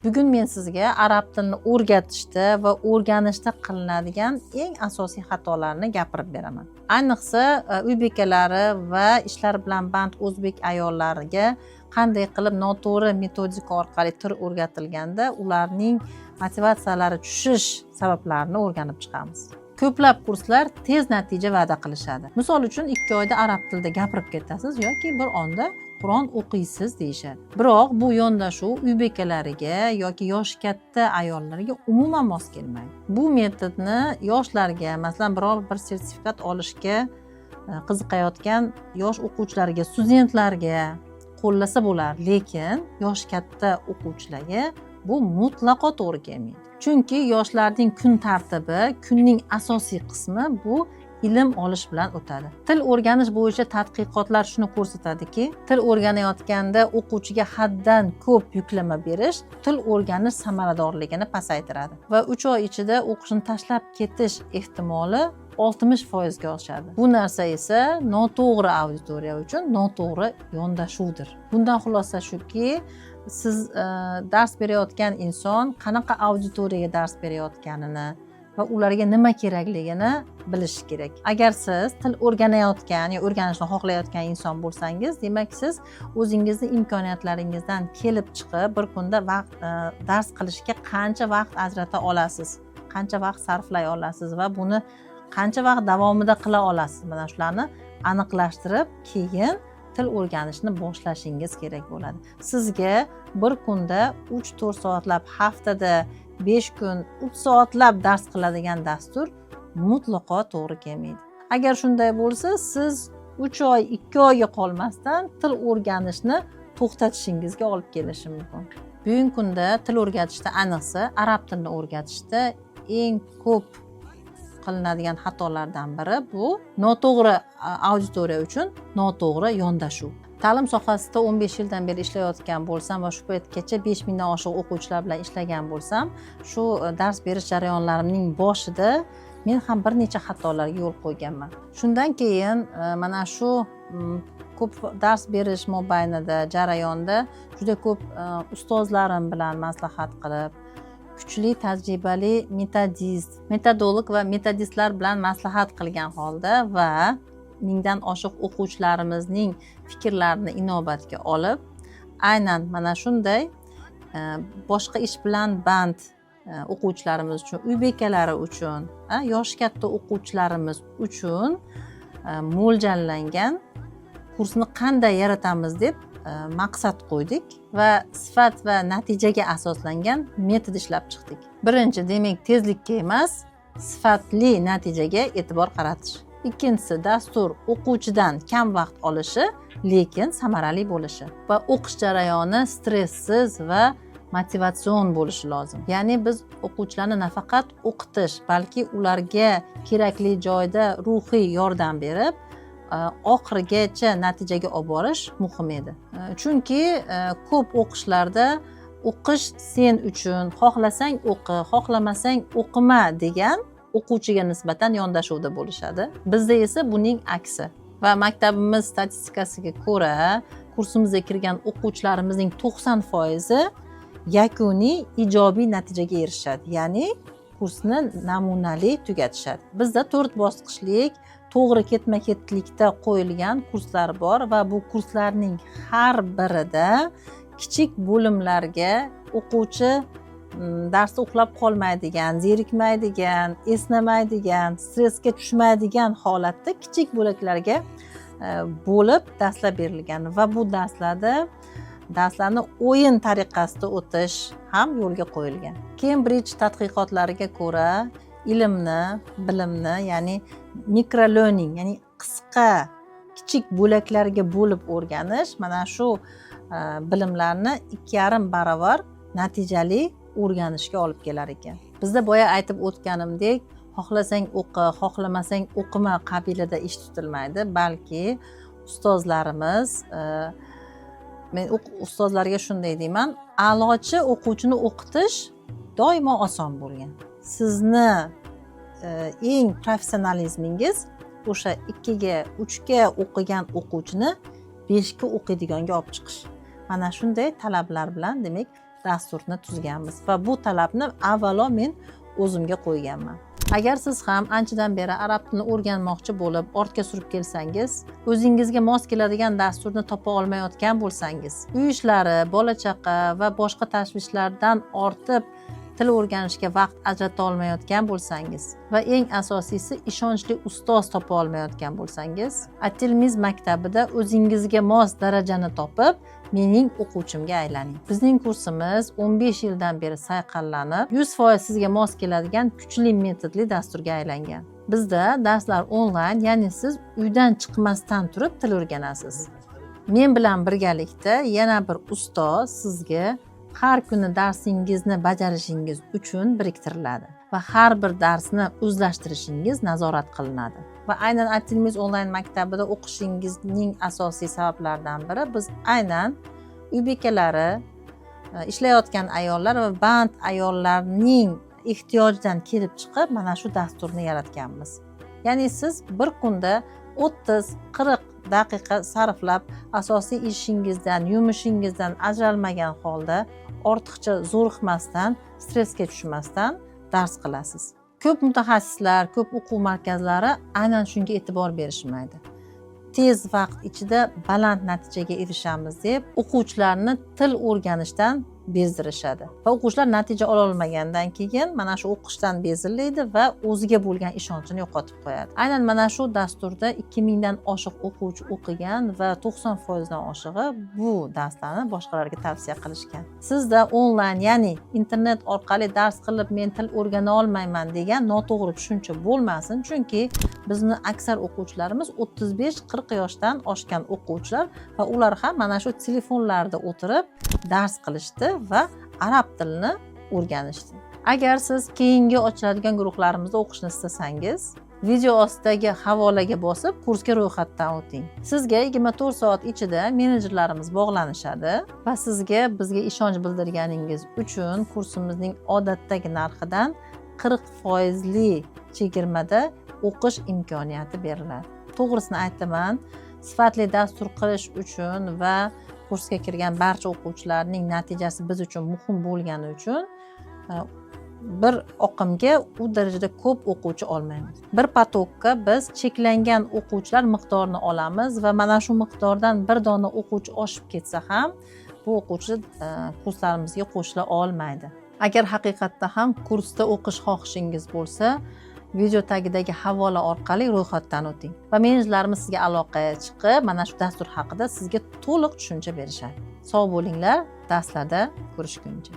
Bugun men sizga arab tilini o'rgatishda va o'rganishda qilinadigan eng asosiy xatolarni gapirib beraman. Ayniqsa uy bekalari va ishlar bilan band o'zbek ayollariga qanday qilib noto'g'ri metodika orqali til o'rgatilganda ularning motivatsiyalari tushish sabablarini o'rganib chiqamiz. Ko'plab kurslar tez natija va'da qilishadi. Misol uchun 2 oyda arab tilida gapirib ketasiz yoki bir onda Qur'on o'qiysiz deyishadi. Biroq bu yondashuv uy bekalariga yoki yoshi katta ayollarga umuman mos kelmaydi. Bu metodni yoshlarga, masalan, biror bir sertifikat olishga qiziqayotgan yosh o'quvchilarga, studentlarga qo'llasa bo'lar, lekin yoshi katta o'quvchilarga bu mutlaqo to'g'ri kelmaydi. Chunki yoshlarning kun tartibi, kunning asosiy qismi bu ilm olish bilan o'tadi. Til o'rganish bo'yicha tadqiqotlar shuni ko'rsatadiki, til o'rganayotganda o'quvchiga haddan ko'p yuklama berish til o'rganish samaradorligini pasaytiradi va 3 oy ichida o'qishni tashlab ketish ehtimoli 60% ga oshadi. Bu narsa esa noto'g'ri auditoriya uchun noto'g'ri yondashuvdir. Bundan xulosa shuki, siz dars berayotgan inson qanaqa auditoriyaga dars berayotganini va ularga nima kerakligini bilish kerak. Agar siz til o'rganayotgan yoki o'rganishni xohlayotgan inson bo'lsangiz, demak siz o'zingizning imkoniyatlaringizdan kelib chiqib bir kunda dars qilishga qancha vaqt ajrata olasiz, qancha vaqt sarflay olasiz va buni qancha vaqt davomida qila olasiz. Mana shularni aniqlashtirib, keyin til o'rganishni boshlashingiz kerak bo'ladi. Sizga bir kunda 3-4 soatlab, haftada 5 kun 3 soatlab dars qiladigan dastur mutlaqo to'g'ri kelmaydi. Agar shunday bo'lsa, siz 3 oy, 2 oyga qolmasdan til o'rganishni to'xtatishingizga olib kelishi mumkin. Bugungi kunda til o'rgatishda, ayniqsa arab tilini o'rgatishda eng ko'p qilinadigan xatolardan biri bu noto'g'ri auditoriya uchun noto'g'ri yondashuv. Ta'lim sohasida 15 yildan beri ishlayotgan bo'lsam va shu paytgacha 5000 dan oshiq o'quvchilar bilan ishlagan bo'lsam, shu dars berish jarayonlarimning boshida men ham bir necha xatolarga yo'l qo'yganman. Shundan keyin mana shu ko'p dars berish mobaynida, jarayonda juda ko'p ustozlarim bilan maslahat qilib, kuchli tajribali metodolog va metodistlar bilan maslahat qilgan holda va mingdan oshiq o'quvchilarimizning fikrlarini inobatga olib, aynan mana shunday boshqa ish bilan band o'quvchilarimiz uchun, uy bekalari uchun, yoshi katta o'quvchilarimiz uchun mo'ljallangan kursni qanday yaratamiz deb maqsad qo'ydik va sifat va natijaga asoslangan metod ishlab chiqdik. Birinchi, demak, tezlikka emas, sifatli natijaga e'tibor qaratish. Ikkinchisi, dastur o'quvchidan kam vaqt olishi, lekin samarali bo'lishi va o'qish jarayoni stressiz va motivatsion bo'lishi lozim. Ya'ni biz o'quvchilarni nafaqat o'qitish, balki ularga kerakli joyda ruhiy yordam berib, oxirigacha natijaga olib borish muhim edi. Chunki ko'p o'qishlarda o'qish sen uchun, xohlasang o'qi, xohlamasang o'qima degan o'quvchiga nisbatan yondashuvda bo'lishadi. Bizda esa buning aksi. Va maktabimiz statistikasiga ko'ra, kursimizga kirgan o'quvchilarimizning 90% yakuniy ijobiy natijaga erishadi. Ya'ni kursni namunali tugatishadi. Bizda 4 bosqichlik to'g'ri ketma-ketlikda qo'yilgan kurslar bor va bu kurslarning har birida kichik bo'limlarga o'quvchi darsda uxlab qolmaydigan, zerikmaydigan, esnamaydigan, stressga tushmaydigan holatda kichik bo'laklarga bo'lib darslar berilgan va bu darslarni o'yin tariqasida o'tish ham yo'lga qo'yilgan. Cambridge tadqiqotlariga ko'ra, ilmni, bilimni, ya'ni microlearning, ya'ni qisqa, kichik bo'laklarga bo'lib o'rganish mana shu bilimlarni 2,5 barobar natijali o'rganishga olib kelar ekan. Bizda boya aytib o'tganimdek, xohlasang o'qi, xohlamasang o'qima qabilida ish tutilmaydi, balki ustozlarimiz, men ustozlarga shunday deyman, a'lochi o'quvchini o'qitish doimo oson bo'lgan. Sizni eng professionalizmingiz o'sha 2 ga, 3 ga o'qigan o'quvchini 5 ga o'qiydiganga olib chiqish. Mana shunday talablar bilan, demak, dasturni tuzganmiz va bu talabni avvalo men o'zimga qo'yganman. Agar siz ham anchadan beri arab tilini o'rganmoqchi bo'lib ortga surib kelsangiz, o'zingizga mos keladigan dasturni topa olmayotgan bo'lsangiz, uy ishlari, bola chaqa va boshqa tashvishlardan ortib til o'rganishga vaqt ajrata olmayotgan bo'lsangiz va eng asosiysi ishonchli ustoz topa olmayotgan bo'lsangiz, Atilmiz maktabida o'zingizga mos darajani topib, mening o'quvchimga aylaning. Bizning kursimiz 15 yildan beri sayqallanib, 100% sizga mos keladigan kuchli metodli dasturga aylangan. Bizda darslar onlayn, ya'ni siz uydan chiqmasdan turib til o'rganasiz. Men bilan birgalikda yana bir ustoz sizga har kuni darsingizni bajarishingiz uchun biriktiriladi va har bir darsni o'zlashtirishingiz nazorat qilinadi. Va aynan Atilmiz onlayn maktabida o'qishingizning asosiy sabablaridan biri biz aynan uy bekalari, ishlayotgan ayollar va band ayollarning ehtiyojidan kelib chiqib mana shu dasturni yaratganmiz. Ya'ni siz bir kunda 30-40 daqiqa sarflab asosiy ishingizdan, yumushingizdan ajralmagan holda ortiqcha zo'riqmasdan, stressga tushmasdan dars qilasiz. Ko'p mutaxassislar, ko'p o'quv markazlari aynan shunga e'tibor berishmaydi. Tez vaqt ichida baland natijaga erishamiz deb o'quvchilarni til o'rganishdan bezdirishadi. Va o'quvchilar natija ola olmagandan keyin mana shu o'qishdan bezillaydi va o'ziga bo'lgan ishonchini yo'qotib qo'yadi. Aynan mana shu dasturda 2000 dan oshiq o'quvchi o'qigan va 90% dan oshig'i bu darslarni boshqalarga tavsiya qilishgan. Sizda onlayn, ya'ni internet orqali dars qilib men til o'rgana olmayman degan noto'g'ri tushuncha bo'lmasin, chunki bizni aksar o'quvchilarimiz 35-40 yoshdan oshgan o'quvchilar va ular ham mana shu telefonlarda o'tirib dars qilishdi va arab tilini o'rganishdi. Agar siz keyingi ochiladigan guruhlarimizda o'qishni istasangiz, video ostidagi havolaga bosib kursga ro'yxatdan o'ting. Sizga 24 soat ichida menejerlarimiz bog'lanishadi va sizga bizga ishonch bildirganingiz uchun kursimizning odatdagi narxidan 40% chegirmada o'qish imkoniyati beriladi. To'g'risini aytaman, sifatli dastur qilish uchun va kursga kirgan barcha o'quvchilarning natijasi biz uchun muhim bo'lgani uchun bir oqimga u darajada ko'p o'quvchi olmaymiz. Bir potokka biz cheklangan o'quvchilar miqdorini olamiz va mana shu miqdordan bir dona o'quvchi oshib ketsa ham bu o'quvchi kurslarimizga qo'shila olmaydi. Agar haqiqatda ham kursda o'qish xohishingiz bo'lsa, video tagidagi havola orqali ro'yxatdan o'ting va menejerlarimiz sizga aloqaga chiqib, mana shu dastur haqida sizga to'liq tushuncha berishadi. Sog' bo'linglar, darslarda ko'rishguncha.